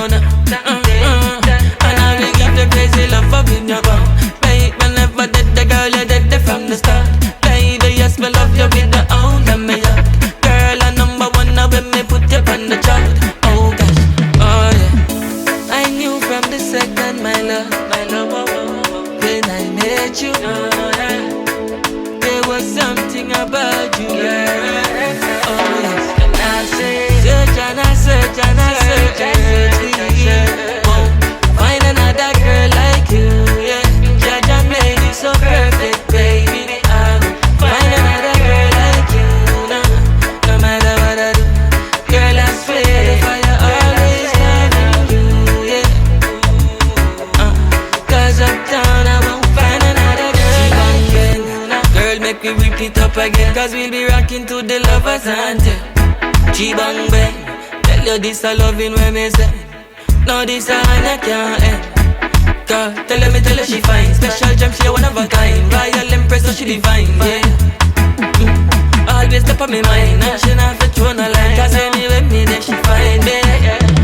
down. And I will give the crazy love up in your bum. Babe, I never did the girl, you did it from the start. Baby, yes, me love you with the own and me up. Girl, I'm number one now when me put you on the chart. Oh gosh, oh yeah. I knew from the second, my love, when I met you, there was something about you, yeah. Oh yes. And I say, search and I search and I search and search, won't find another girl like you, yeah. Judge and made you so perfect, baby. I won't find another girl like you, no matter what I do. Girl, I swear the fire always loving you, yeah. Cause uptown I won't find another girl like you. Girl, make me repeat up again, cause we'll be rocking to the lovers anthem. Chibang bang, tell you this a loving when me say. No, this a I can't end. Girl, tell her she fine. Special gem, she one of a kind. Royal Empress, so she divine, yeah. Always top of me mind, and she not fit throw no line. Cause anyway, me there she fine, yeah.